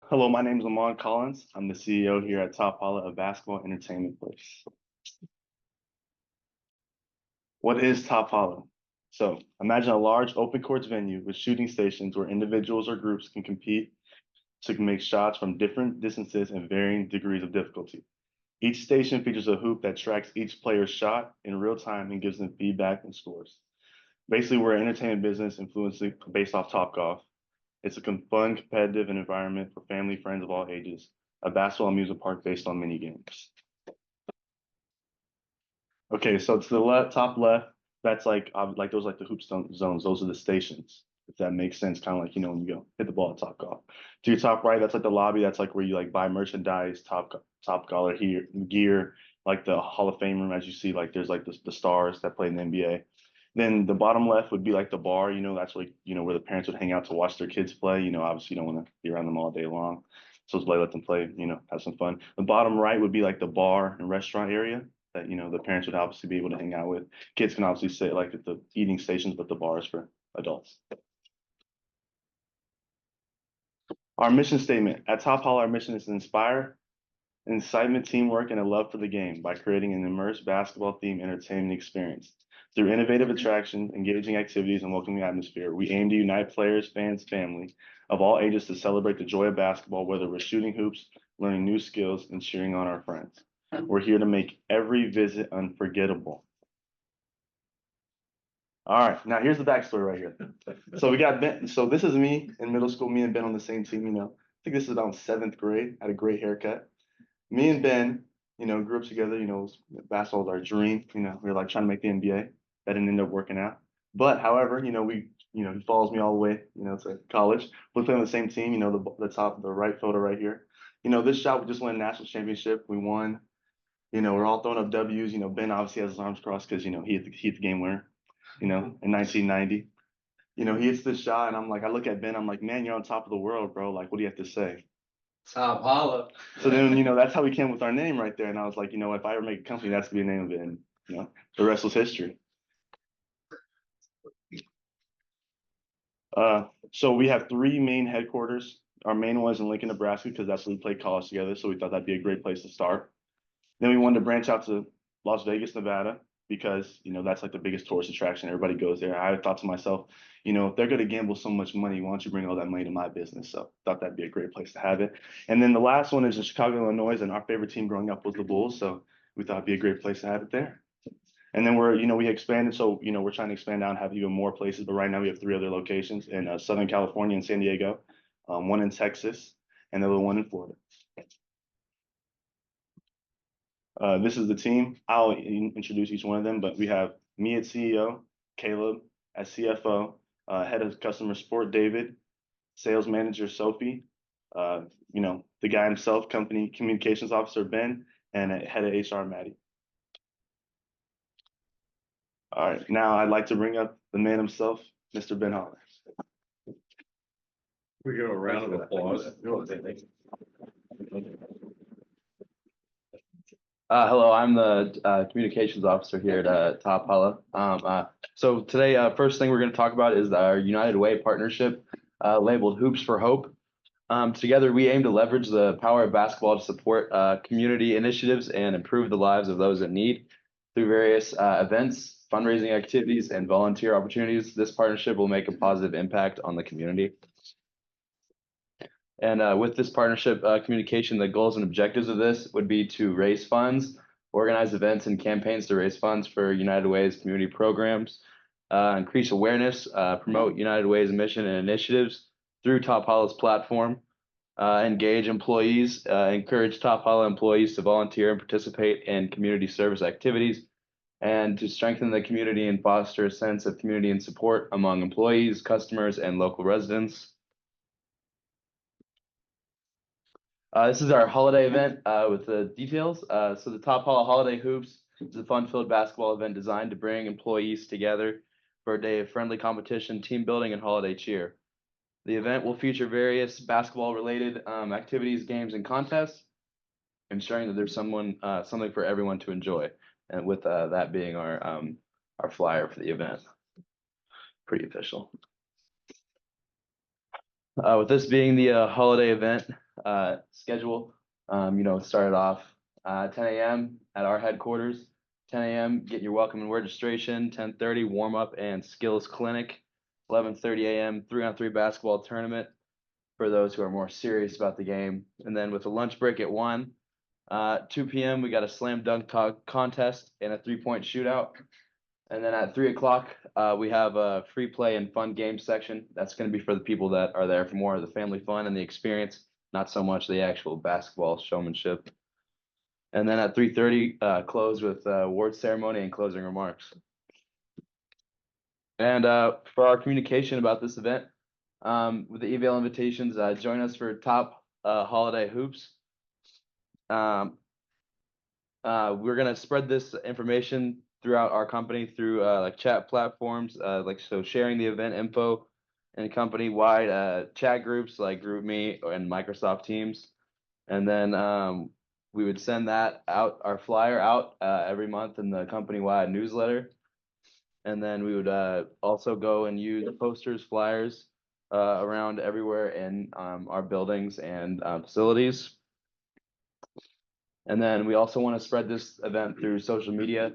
Hello, my name is Amun Collins. I'm the CEO here at Top Holla, a basketball entertainment place. What is Top Holla? So imagine a large open courts venue with shooting stations where individuals or groups can compete to make shots from different distances and varying degrees of difficulty. Each station features a hoop that tracks each player's shot in real time and gives them feedback and scores. Basically, we're an entertainment business influencing based off Topgolf. It's a fun, competitive environment for family, friends of all ages. A basketball amusement park based on mini games. Okay, so to the top left, that's like those like the hoop zones. Those are the stations. If that makes sense, kind of like when you go hit the ball at Top Golf. To your top right, that's like the lobby. That's like where you like buy merchandise, top collar here gear, like the Hall of Fame room. As you see, like there's like the stars that play in the NBA. Then the bottom left would be like the bar. That's like where the parents would hang out to watch their kids play. Obviously you don't want to be around them all day long, so it's like let them play. Have some fun. The bottom right would be like the bar and restaurant area that the parents would obviously be able to hang out with. Kids can obviously sit like at the eating stations, but the bar is for adults. Our mission statement at Top Hall, our mission is to inspire, incitement, teamwork, and a love for the game by creating an immersive basketball themed entertainment experience. Through innovative attraction, engaging activities, and welcoming atmosphere, we aim to unite players, fans, family of all ages to celebrate the joy of basketball, whether we're shooting hoops, learning new skills, and cheering on our friends. We're here to make every visit unforgettable. All right, now here's the backstory right here. So we got Ben. So this is me in middle school. Me and Ben on the same team. I think this is about seventh grade. Had a great haircut. Me and Ben, grew up together. Basketball was our dream. We were like trying to make the NBA. That didn't end up working out. But however, he follows me all the way, to college. We play on the same team. The right photo right here. This shot we just won a national championship. We won. We're all throwing up W's. Ben obviously has his arms crossed because he hit the game winner. In 1990. He hits this shot, and I look at Ben. I'm like, man, you're on top of the world, bro. Like, what do you have to say? Top Holla. So then, that's how we came with our name right there. And I was like, if I ever make a company, that's gonna be the name of it. And the rest was history. So we have three main headquarters. Our main one is in Lincoln, Nebraska, because that's where we played college together. So we thought that'd be a great place to start. Then we wanted to branch out to Las Vegas, Nevada, because that's like the biggest tourist attraction. Everybody goes there. I thought to myself, if they're going to gamble so much money, why don't you bring all that money to my business? So thought that'd be a great place to have it. And then the last one is in Chicago, Illinois, and our favorite team growing up was the Bulls. So we thought it'd be a great place to have it there. And then we expanded. So, we're trying to expand out and have even more places. But right now we have three other locations in Southern California and San Diego, one in Texas, and the other one in Florida. This is the team. I'll introduce each one of them, but we have me as CEO, Caleb as CFO, head of customer support, David, sales manager, Sophie, the guy himself, company communications officer, Ben, and head of HR, Mady. All right, now I'd like to bring up the man himself, Mr. Ben Holler. We give a round of applause. Hello, I'm the communications officer here at Top Holla. So today, first thing we're going to talk about is our United Way partnership labeled Hoops for Hope. Together, we aim to leverage the power of basketball to support community initiatives and improve the lives of those in need through various events, fundraising activities, and volunteer opportunities. This partnership will make a positive impact on the community. And with this partnership communication, the goals and objectives of this would be to raise funds, organize events and campaigns to raise funds for United Way's community programs, increase awareness, promote United Way's mission and initiatives through Top Holla's platform, engage employees, encourage Top Holla employees to volunteer and participate in community service activities, and to strengthen the community and foster a sense of community and support among employees, customers, and local residents. This is our holiday event with the details. So the Top Holla Holiday Hoops is a fun-filled basketball event designed to bring employees together for a day of friendly competition, team building, and holiday cheer. The event will feature various basketball-related activities, games, and contests, ensuring that there's something for everyone to enjoy. And with that being our flyer for the event, pretty official. With this being the holiday event, schedule. Started off 10 a.m. at our headquarters. 10 a.m. get your welcome and registration. 10:30 warm up and skills clinic. 11:30 a.m. 3-on-3 basketball tournament for those who are more serious about the game. And then with a lunch break at 1, 2 p.m. we got a slam dunk contest and a 3-point shootout. And then at 3 o'clock, we have a free play and fun game section. That's going to be for the people that are there for more of the family fun and the experience, not so much the actual basketball showmanship. And then at 3:30, close with award ceremony and closing remarks. And for our communication about this event, with the email invitations, join us for top holiday hoops. We're gonna spread this information throughout our company through like chat platforms, so sharing the event info and company-wide chat groups like GroupMe and Microsoft Teams. And then we would send our flyer out every month in the company-wide newsletter. And then we would also go and use posters, flyers around everywhere in our buildings and facilities. And then we also want to spread this event through social media.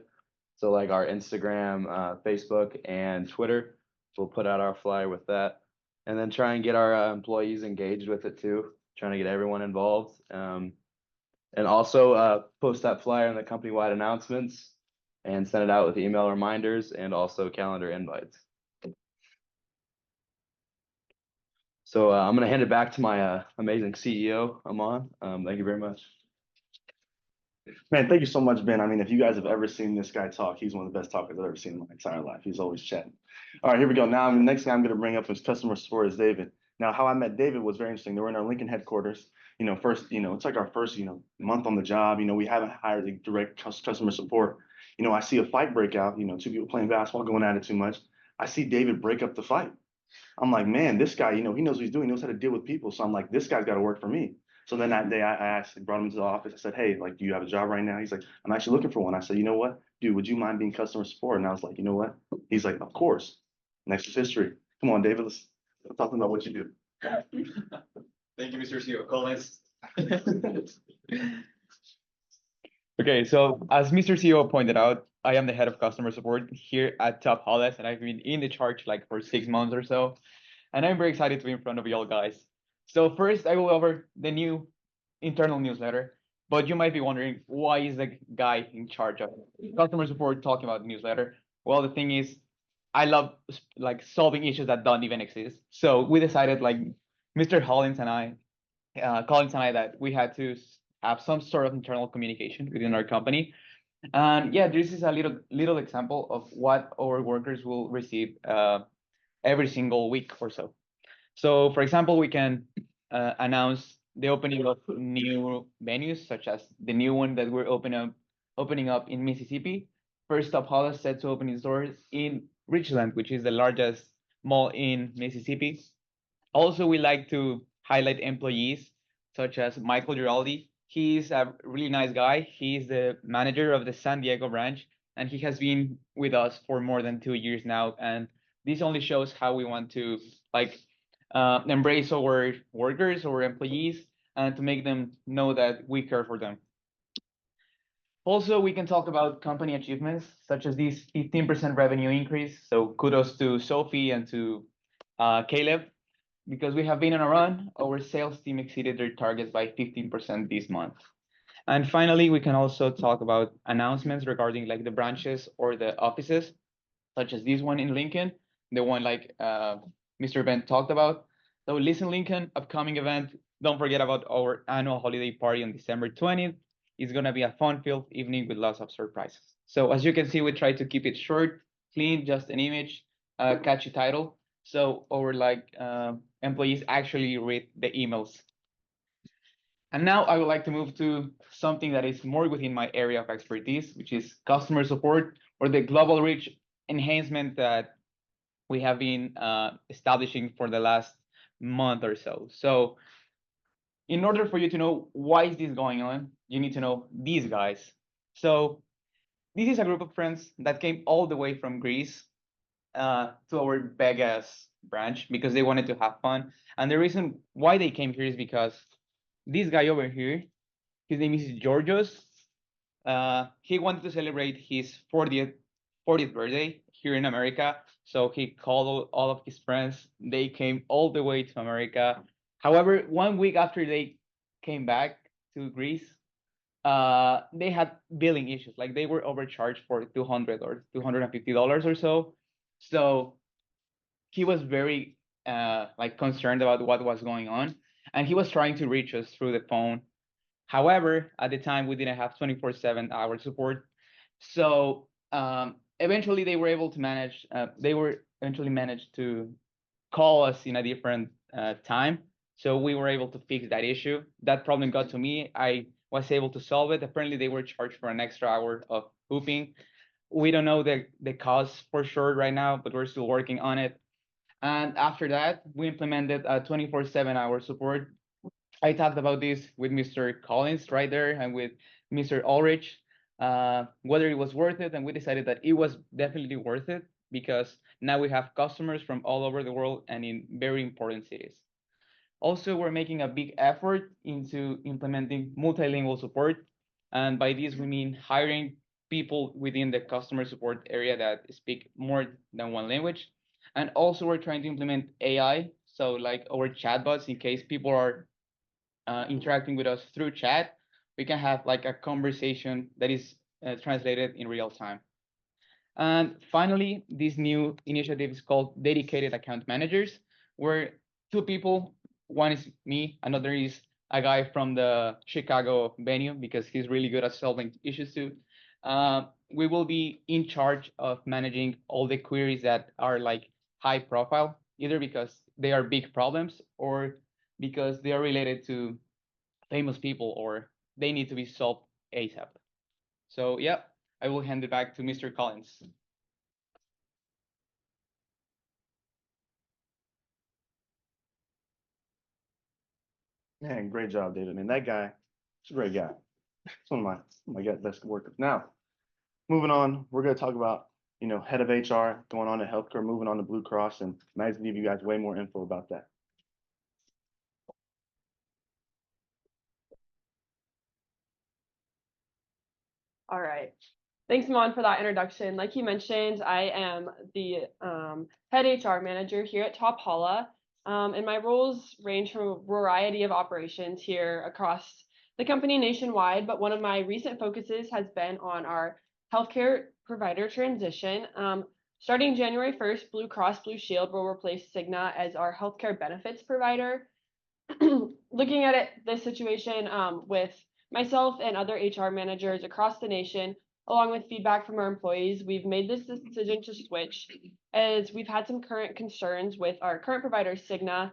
So like our Instagram, Facebook, and Twitter. We'll put out our flyer with that. And then try and get our employees engaged with it too, trying to get everyone involved. And also post that flyer in the company-wide announcements and send it out with email reminders and also calendar invites. So I'm going to hand it back to my amazing CEO, Amun. Thank you very much. Man, thank you so much, Ben. I mean, if you guys have ever seen this guy talk, he's one of the best talkers I've ever seen in my entire life. He's always chatting. All right, here we go. Now, the next thing I'm going to bring up is customer support is David. Now, how I met David was very interesting. They were in our Lincoln headquarters. First, it's like our first, month on the job. We haven't hired the direct customer support. I see a fight break out, two people playing basketball, going at it too much. I see David break up the fight. I'm like, man, this guy, he knows what he's doing. He knows how to deal with people. So I'm like, this guy's got to work for me. So then that day I brought him into the office. I said, hey, like, do you have a job right now? He's like, I'm actually looking for one. I said, you know what, dude, would you mind being customer support? And I was like, you know what? He's like, of course. Next is history. Come on, David, let's talk about what you do. Thank you, Mr. CEO Collins. Okay, so as Mr. CEO pointed out, I am the head of customer support here at Top Hollis, and I've been in the charge like for 6 months or so. And I'm very excited to be in front of you all guys. So first, I will go over the new internal newsletter, but you might be wondering, why is the guy in charge of customer support talking about the newsletter? Well, the thing is, I love like solving issues that don't even exist. So we decided, like Mr. Collins and I, that we had to have some sort of internal communication within our company. And yeah, this is a little example of what our workers will receive every single week or so. So for example, we can announce the opening of new venues, such as the new one that we're opening up in Mississippi. First Top Holla is set to open its doors in Richland, which is the largest mall in Mississippi. Also, we like to highlight employees such as Michael Giraldi. He's a really nice guy. He's the manager of the San Diego branch, and he has been with us for more than 2 years now. And this only shows how we want to embrace our workers or employees and to make them know that we care for them. Also, we can talk about company achievements, such as this 15% revenue increase. So kudos to Sophie and to Caleb, because we have been on a run. Our sales team exceeded their targets by 15% this month. And finally, we can also talk about announcements regarding like the branches or the offices, such as this one in Lincoln, the one like Mr. Ben talked about. So listen, Lincoln, upcoming event. Don't forget about our annual holiday party on December 20th. It's going to be a fun-filled evening with lots of surprises. So as you can see, we try to keep it short, clean, just an image, catchy title. So our employees actually read the emails. And now I would like to move to something that is more within my area of expertise, which is customer support, or the global reach enhancement that we have been establishing for the last month or so. So in order for you to know why is this going on, you need to know these guys. So this is a group of friends that came all the way from Greece to our Vegas branch because they wanted to have fun. And the reason why they came here is because this guy over here, his name is Georgios. He wanted to celebrate his 40th birthday here in America. So he called all of his friends. They came all the way to America. However, 1 week after they came back to Greece, they had billing issues. Like they were overcharged for $200 or $250 or so. So he was very like concerned about what was going on, and he was trying to reach us through the phone. However, at the time we didn't have 24/7 hour support, so eventually they were able to manage. They were eventually managed to call us in a different time, so we were able to fix that issue. That problem got to me. I was able to solve it. Apparently, they were charged for an extra hour of hooping. We don't know the cause for sure right now, but we're still working on it. And after that, we implemented a 24/7 hour support. I talked about this with Mr. Collins right there and with Mr. Ohlrich, whether it was worth it, and we decided that it was definitely worth it because now we have customers from all over the world and in very important cities. Also, we're making a big effort into implementing multilingual support, and by this we mean hiring people within the customer support area that speak more than one language. And also, we're trying to implement AI, so like our chatbots, in case people are interacting with us through chat, we can have like a conversation that is translated in real time. And finally, this new initiative is called Dedicated Account Managers, where two people, one is me, another is a guy from the Chicago venue because he's really good at solving issues too. We will be in charge of managing all the queries that are like high profile, either because they are big problems or because they are related to famous people or they need to be solved ASAP. So yeah, I will hand it back to Mr. Collins. Man, great job, David. Man, that guy, he's a great guy. It's one of my best workers. Now, moving on, we're gonna talk about, head of HR going on to healthcare, moving on to Blue Cross, and Matt's gonna give you guys way more info about that. All right. Thanks, Mon, for that introduction. Like you mentioned, I am the head HR manager here at Top Holla, and my roles range from a variety of operations here across the company nationwide, but one of my recent focuses has been on our healthcare provider transition. Starting January 1st, Blue Cross Blue Shield will replace Cigna as our healthcare benefits provider. Looking at this situation with myself and other HR managers across the nation, along with feedback from our employees, we've made this decision to switch as we've had some current concerns with our current provider, Cigna.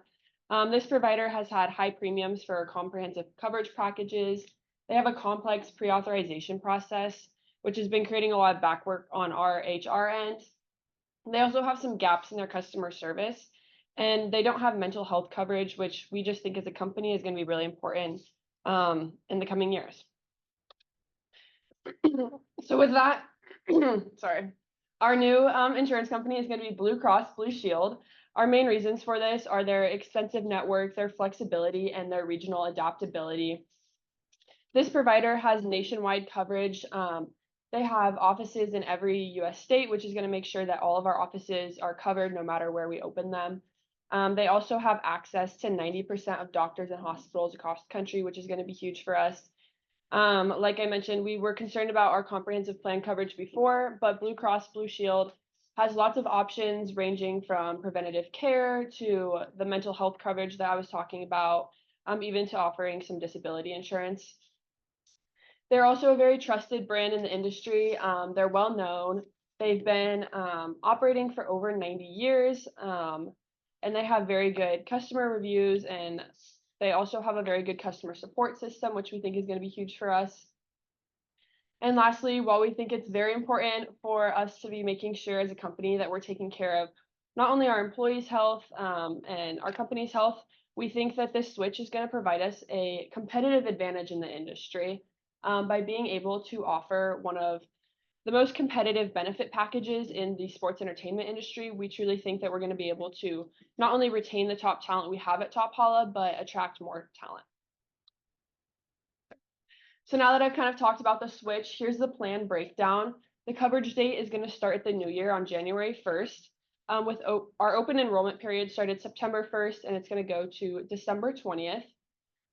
This provider has had high premiums for comprehensive coverage packages. They have a complex pre-authorization process, which has been creating a lot of backwork on our HR end. They also have some gaps in their customer service, and they don't have mental health coverage, which we just think as a company is going to be really important in the coming years. So with that, sorry, our new insurance company is going to be Blue Cross Blue Shield. Our main reasons for this are their extensive network, their flexibility, and their regional adaptability. This provider has nationwide coverage. They have offices in every US state, which is going to make sure that all of our offices are covered no matter where we open them. They also have access to 90% of doctors and hospitals across the country, which is going to be huge for us. Like I mentioned, we were concerned about our comprehensive plan coverage before, but Blue Cross Blue Shield has lots of options ranging from preventative care to the mental health coverage that I was talking about, even to offering some disability insurance. They're also a very trusted brand in the industry. They're well known. They've been operating for over 90 years, and they have very good customer reviews, and they also have a very good customer support system, which we think is going to be huge for us. And lastly, while we think it's very important for us to be making sure as a company that we're taking care of not only our employees' health and our company's health, we think that this switch is going to provide us a competitive advantage in the industry by being able to offer one of the most competitive benefit packages in the sports entertainment industry. We truly think that we're going to be able to not only retain the top talent we have at Top Holla, but attract more talent. So now that I've kind of talked about the switch, here's the plan breakdown. The coverage date is going to start at the new year on January 1st. With our open enrollment period started September 1st, and it's going to go to December 20th.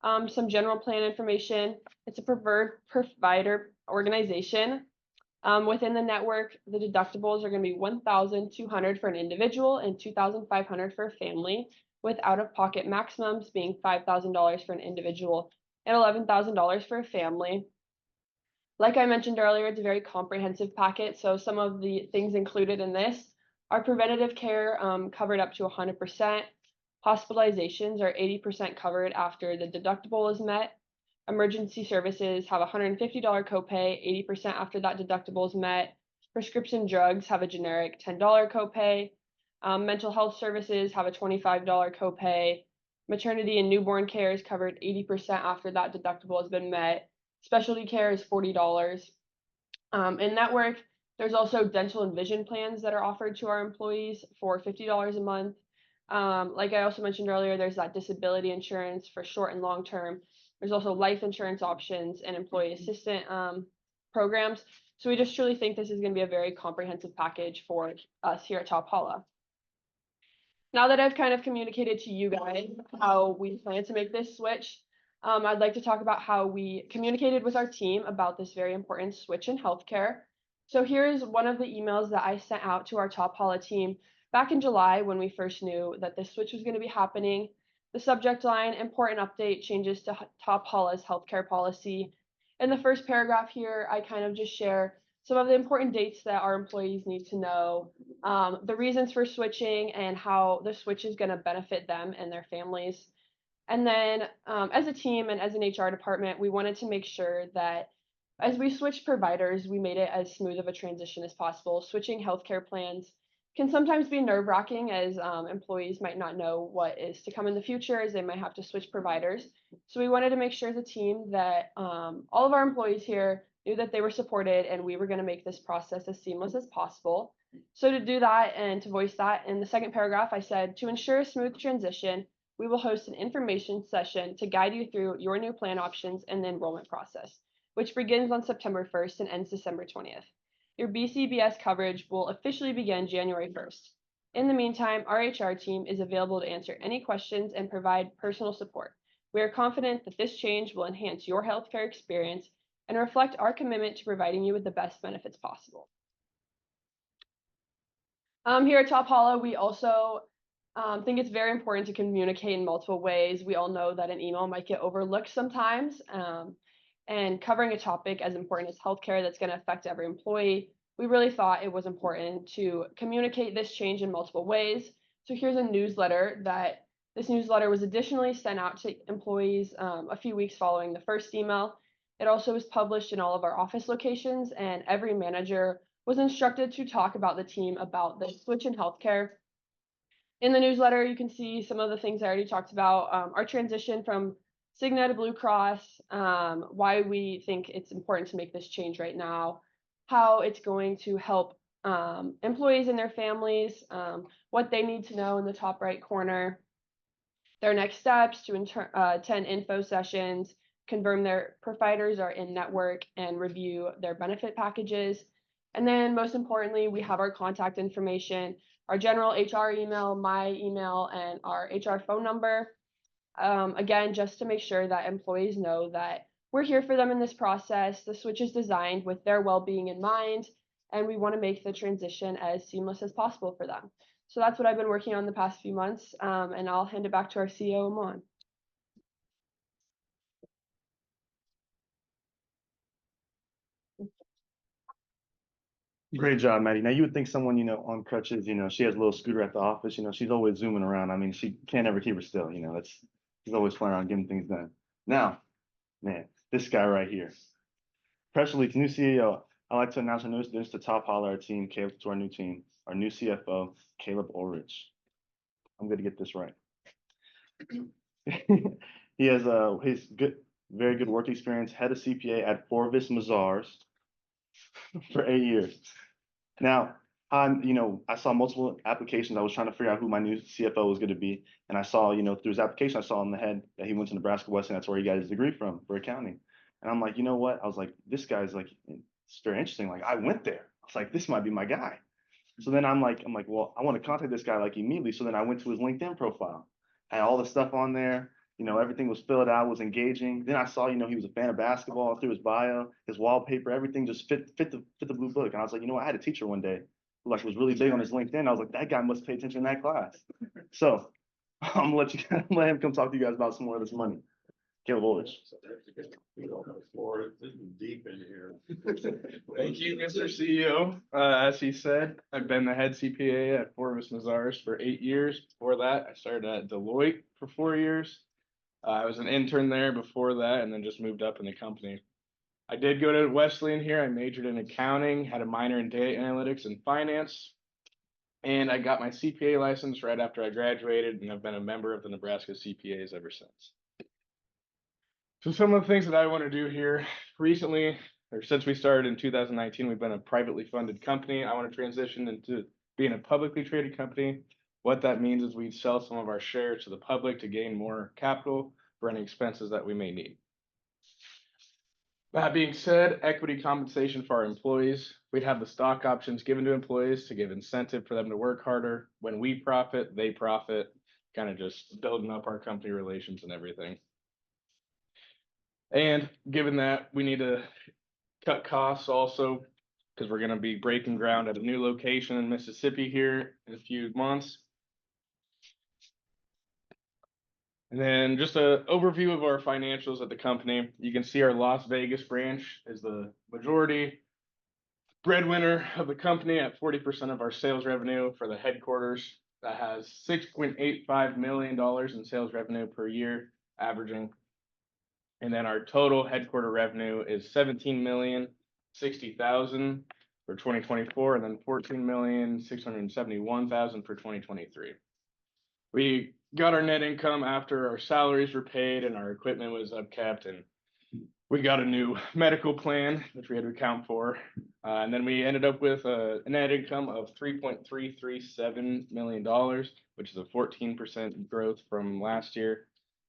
Some general plan information. It's a preferred provider organization. Within the network, the deductibles are going to be $1,200 for an individual and $2,500 for a family, with out-of-pocket maximums being $5,000 for an individual and $11,000 for a family. Like I mentioned earlier, it's a very comprehensive packet. So some of the things included in this are preventative care covered up to 100%. Hospitalizations are 80% covered after the deductible is met. Emergency services have a $150 copay, 80% after that deductible is met. Prescription drugs have a generic $10 copay. Mental health services have a $25 copay. Maternity and newborn care is covered 80% after that deductible has been met. Specialty care is $40. In network, there's also dental and vision plans that are offered to our employees for $50 a month. Like I also mentioned earlier, there's that disability insurance for short and long term. There's also life insurance options and employee assistant programs. So we just truly think this is going to be a very comprehensive package for us here at Top Holla. Now that I've kind of communicated to you guys how we plan to make this switch, I'd like to talk about how we communicated with our team about this very important switch in healthcare. So here's one of the emails that I sent out to our Top Holla team back in July when we first knew that this switch was going to be happening. The subject line, important update, changes to Top Holla's healthcare policy. In the first paragraph here, I kind of just share some of the important dates that our employees need to know, the reasons for switching and how the switch is going to benefit them and their families. And then as a team and as an HR department, we wanted to make sure that as we switched providers, we made it as smooth of a transition as possible. Switching healthcare plans can sometimes be nerve-wracking as employees might not know what is to come in the future as they might have to switch providers. So we wanted to make sure as a team that all of our employees here knew that they were supported and we were going to make this process as seamless as possible. So to do that and to voice that, in the second paragraph, I said, to ensure a smooth transition, we will host an information session to guide you through your new plan options and the enrollment process, which begins on September 1st and ends December 20th. Your BCBS coverage will officially begin January 1st. In the meantime, our HR team is available to answer any questions and provide personal support. We are confident that this change will enhance your healthcare experience and reflect our commitment to providing you with the best benefits possible. Here at Top Holla, we also think it's very important to communicate in multiple ways. We all know that an email might get overlooked sometimes. And covering a topic as important as healthcare that's going to affect every employee, we really thought it was important to communicate this change in multiple ways. So here's a newsletter this newsletter was additionally sent out to employees a few weeks following the first email. It also was published in all of our office locations, and every manager was instructed to talk about the team about the switch in healthcare. In the newsletter, you can see some of the things I already talked about, our transition from Cigna to Blue Cross, why we think it's important to make this change right now, how it's going to help employees and their families, what they need to know in the top right corner, their next steps to attend info sessions, confirm their providers are in network, and review their benefit packages. And then most importantly, we have our contact information, our general HR email, my email, and our HR phone number. Again, just to make sure that employees know that we're here for them in this process. The switch is designed with their well-being in mind, and we want to make the transition as seamless as possible for them. So that's what I've been working on the past few months, and I'll hand it back to our CEO, Amun. Great job, Maddie. Now you would think someone, on crutches, she has a little scooter at the office, she's always zooming around. I mean, she can't ever keep her still, she's always flying around getting things done. Now, man, this guy right here. Press release, new CEO. I'd like to announce our newest addition to Top Holla, our team, Caleb, to our new team, our new CFO, Caleb Ohlrich. I'm going to get this right. He has his very good work experience, head of CPA at Forvis Mazars for 8 years. Now, I saw multiple applications. I was trying to figure out who my new CFO was going to be. And I saw, through his application, I saw on the head that he went to Nebraska Wesleyan. That's where he got his degree from for accounting. And I'm like, you know what? I was like, this guy's like, it's very interesting. Like I went there. I was like, this might be my guy. So then I'm like, well, I want to contact this guy like immediately. So then I went to his LinkedIn profile, had all the stuff on there. You know, everything was filled out, was engaging. Then I saw, you know, he was a fan of basketball through his bio, his wallpaper, everything just fit the blue book. And I was like, you know, I had a teacher one day who like was really big on his LinkedIn. I was like, that guy must pay attention in that class. So I'm gonna let you let him come talk to you guys about some more of this money. Caleb Ohlrich. This is deep in here. Thank you, Mr. CEO. As he said, I've been the head CPA at Forvis Mazars for 8 years. Before that, I started at Deloitte for 4 years. I was an intern there before that, and then just moved up in the company. I did go to Wesleyan here. I majored in accounting, had a minor in data analytics and finance, and I got my CPA license right after I graduated, and I've been a member of the Nebraska CPAs ever since. So some of the things that I want to do here recently, or since we started in 2019, we've been a privately funded company. I want to transition into being a publicly traded company. What that means is we sell some of our shares to the public to gain more capital for any expenses that we may need. That being said, equity compensation for our employees. We'd have the stock options given to employees to give incentive for them to work harder. When we profit, they profit, kind of just building up our company relations and everything. And given that we need to cut costs also, because we're going to be breaking ground at a new location in Mississippi here in a few months. And then just an overview of our financials at the company. You can see our Las Vegas branch is the majority breadwinner of the company at 40% of our sales revenue for the headquarters. That has $6.85 million in sales revenue per year, averaging. And then our total headquarter revenue is $17,060,000 for 2024, and then $14,671,000 for 2023. We got our net income after our salaries were paid and our equipment was upkept, and we got a new medical plan, which we had to account for. And then we ended up with a net income of $3.337 million, which is a 14% growth from last year.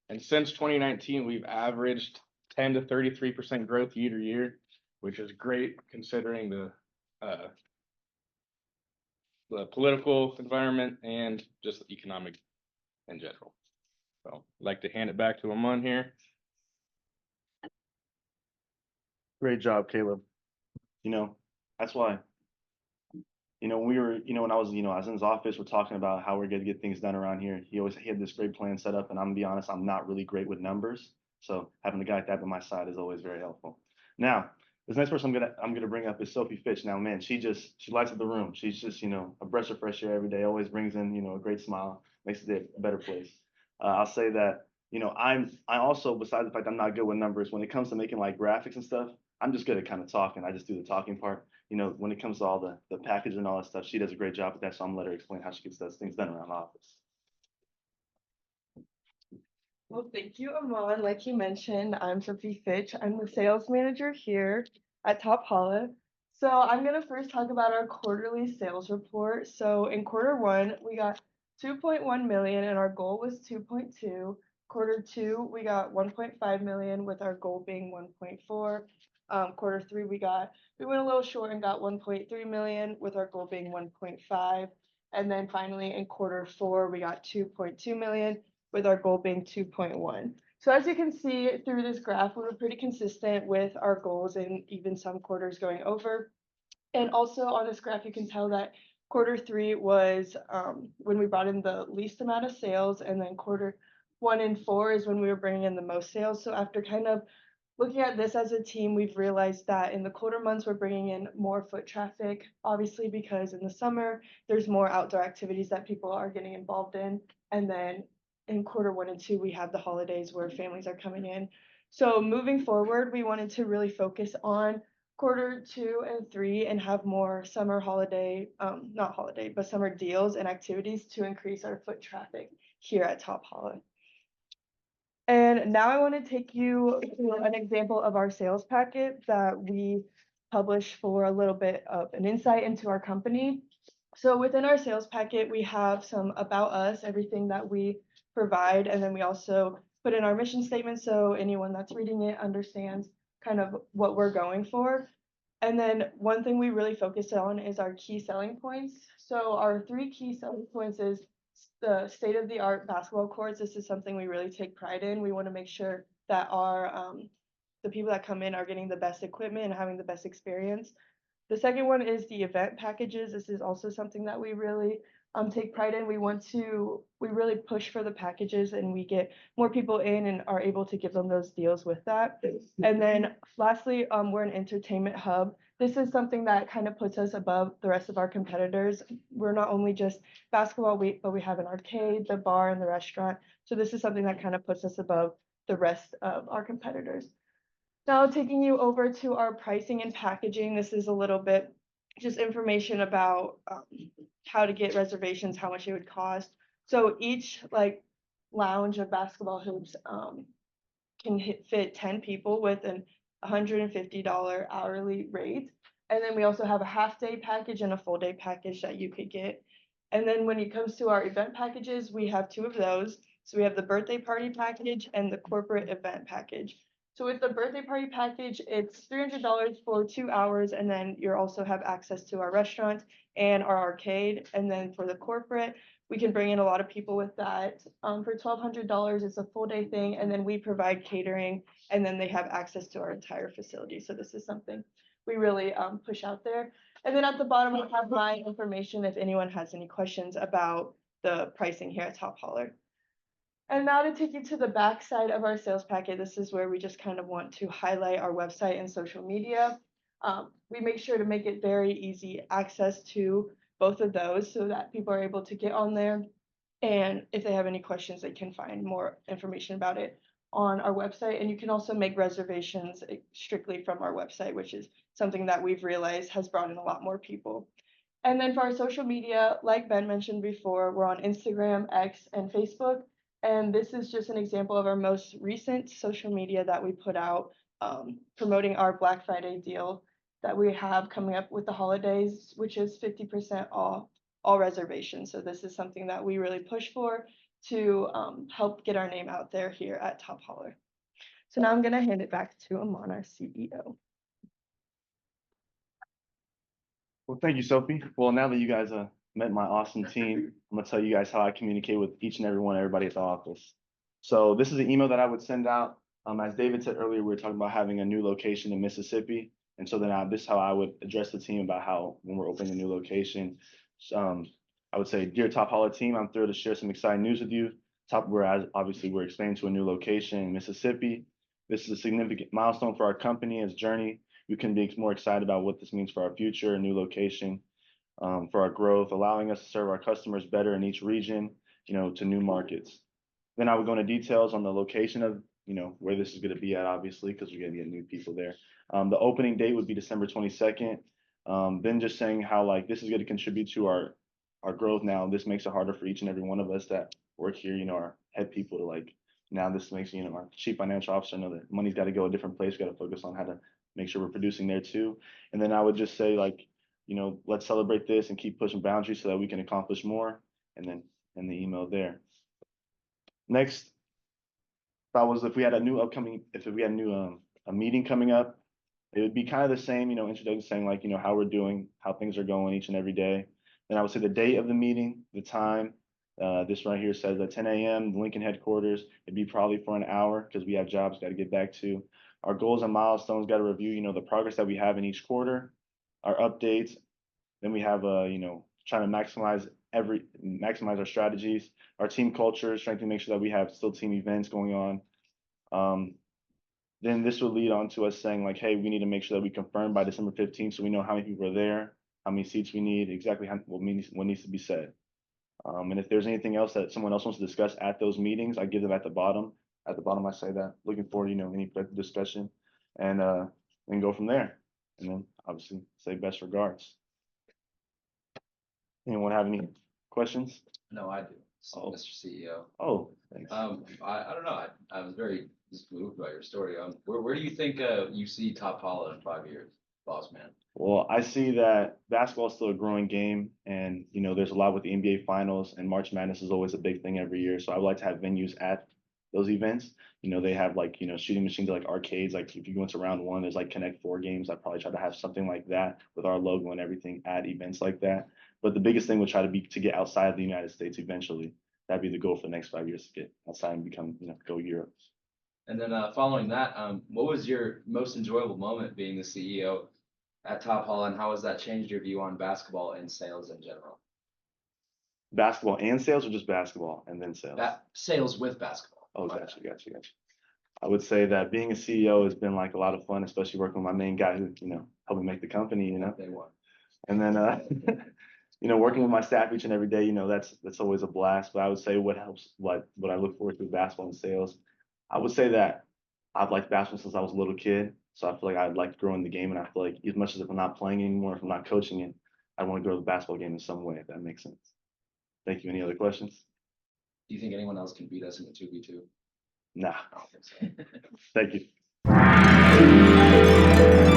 And since 2019, we've averaged 10 to 33% growth year to year, which is great considering the political environment and just economic in general. So I'd like to hand it back to Amun here. Great job, Caleb. You know, that's why, you know, when I was in his office, we're talking about how we're going to get things done around here. He had this great plan set up, and I'm gonna be honest, I'm not really great with numbers. So having a guy like that by my side is always very helpful. Now, this next person I'm gonna bring up is Sophie Fitch. Now, man, she lights up the room. She's just, you know, a breath of fresh air every day, always brings in, you know, a great smile, makes the day a better place. I'll say that, you know, I also, besides the fact I'm not good with numbers, when it comes to making like graphics and stuff, I'm just good at kind of talking. I just do the talking part. You know, when it comes to all the package and all that stuff, she does a great job with that. So I'm gonna let her explain how she gets those things done around the office. Well, thank you, Amun. Like you mentioned, I'm Sophie Fitch. I'm the sales manager here at Top Holla. So I'm going to first talk about our quarterly sales report. So in quarter one, we got 2.1 million and our goal was 2.2. Quarter two, we got 1.5 million with our goal being 1.4. Quarter three, we went a little short and got 1.3 million with our goal being 1.5. And then finally in quarter four, we got 2.2 million with our goal being 2.1. So as you can see through this graph, we were pretty consistent with our goals and even some quarters going over. And also on this graph, you can tell that quarter three was when we brought in the least amount of sales, and then quarter 1 and 4 is when we were bringing in the most sales. So after kind of looking at this as a team, we've realized that in the colder months, we're bringing in more foot traffic, obviously because in the summer, there's more outdoor activities that people are getting involved in. And then in quarter 1 and 2, we have the holidays where families are coming in. So moving forward, we wanted to really focus on quarter 2 and 3 and have more summer holiday, but summer deals and activities to increase our foot traffic here at Top Holla. And now I want to take you through an example of our sales packet that we publish for a little bit of an insight into our company. So within our sales packet, we have some about us, everything that we provide, and then we also put in our mission statement so anyone that's reading it understands kind of what we're going for. And then one thing we really focus on is our key selling points. So our 3 key selling points is the state-of-the-art basketball courts. This is something we really take pride in. We want to make sure that the people that come in are getting the best equipment and having the best experience. The second one is the event packages. This is also something that we really take pride in. We really push for the packages, and we get more people in and are able to give them those deals with that. And then lastly, we're an entertainment hub. This is something that kind of puts us above the rest of our competitors. We're not only just basketball, but we have an arcade, the bar, and the restaurant. So this is something that kind of puts us above the rest of our competitors. Now taking you over to our pricing and packaging, this is a little bit just information about how to get reservations, how much it would cost. So each lounge of basketball hoops can fit 10 people with an $150 hourly rate. And then we also have a half day package and a full day package that you could get. And then when it comes to our event packages, we have 2 of those. So we have the birthday party package and the corporate event package. So with the birthday party package, it's $300 for 2 hours, and then you also have access to our restaurant and our arcade. And then for the corporate, we can bring in a lot of people with that. For $1,200, it's a full day thing, and then we provide catering, and then they have access to our entire facility. So this is something we really push out there. And then at the bottom, I have my information if anyone has any questions about the pricing here at Top Holler. And now to take you to the back side of our sales packet, this is where we just kind of want to highlight our website and social media. We make sure to make it very easy access to both of those so that people are able to get on there. And if they have any questions, they can find more information about it on our website. And you can also make reservations strictly from our website, which is something that we've realized has brought in a lot more people. And then for our social media, like Ben mentioned before, we're on Instagram, X, and Facebook. And this is just an example of our most recent social media that we put out, promoting our Black Friday deal that we have coming up with the holidays, which is 50% off all reservations. So this is something that we really push for to help get our name out there here at Top Holler. So now I'm going to hand it back to Amun, our CEO. Well, thank you, Sophie. Well, now that you guys met my awesome team, I'm gonna tell you guys how I communicate with each and every one, everybody at the office. So this is an email that I would send out. As David said earlier, we were talking about having a new location in Mississippi. And so then this is how I would address the team about how when we're opening a new location. I would say, dear Top Holler team, I'm thrilled to share some exciting news with you. Obviously we're expanding to a new location in Mississippi. This is a significant milestone for our company as journey. We can be more excited about what this means for our future, a new location, for our growth, allowing us to serve our customers better in each region, to new markets. Then I would go into details on the location of, where this is going to be at, obviously, because we're going to get new people there. The opening date would be December 22nd. Then just saying how this is going to contribute to our growth now. This makes it harder for each and every one of us that work here, our head people to now this makes, our chief financial officer know that money's got to go a different place, got to focus on how to make sure we're producing there too. And then I would just say let's celebrate this and keep pushing boundaries so that we can accomplish more. And then in the email there. Next, if we had a meeting coming up, it would be kind of the same, introduction saying how we're doing, how things are going each and every day. Then I would say the date of the meeting, the time. This right here says at 10 a.m. Lincoln headquarters. It'd be probably for an hour because we have jobs got to get back to. Our goals and milestones, got to review, the progress that we have in each quarter, our updates. Then we have, trying to maximize our strategies, our team culture, trying to make sure that we have still team events going on. Then this will lead on to us saying hey, we need to make sure that we confirm by December 15th so we know how many people are there, how many seats we need, exactly what needs to be said. And if there's anything else that someone else wants to discuss at those meetings, I give them at the bottom. At the bottom, I say that. Looking forward to, any discussion and go from there. And then obviously say best regards. Anyone have any questions? No, I do. Oh. Mr. CEO. Oh, thanks. I don't know. I was very just moved by your story. Where do you think you see Top Holler in 5 years, boss man? Well, I see that basketball is still a growing game, and there's a lot with the NBA Finals, and March Madness is always a big thing every year. So I would like to have venues at those events. You know, they have like, you know, shooting machines like arcades. Like if you go into round one, there's like Connect Four games. I probably try to have something like that with our logo and everything at events like that. But the biggest thing would try to be to get outside of the United States eventually. That'd be the goal for the next 5 years, to get outside and become, you know, go Europe. And then following that, what was your most enjoyable moment being the CEO at Top Holla, and how has that changed your view on basketball and sales in general? Basketball and sales, or just basketball and then sales? Sales with basketball. Oh, gotcha. I would say that being a CEO has been like a lot of fun, especially working with my main guy who, you know, helped me make the company, you know. They won. And then, you know, working with my staff each and every day, you know, that's always a blast. But I would say what helps, what I look forward to with basketball and sales, I would say that I've liked basketball since I was a little kid. So I feel like I'd like to grow in the game, and I feel like as much as if I'm not playing anymore, if I'm not coaching it, I want to grow the basketball game in some way, if that makes sense. Thank you. Any other questions? Do you think anyone else can beat us in the 2v2? Nah. I don't think so. Thank you.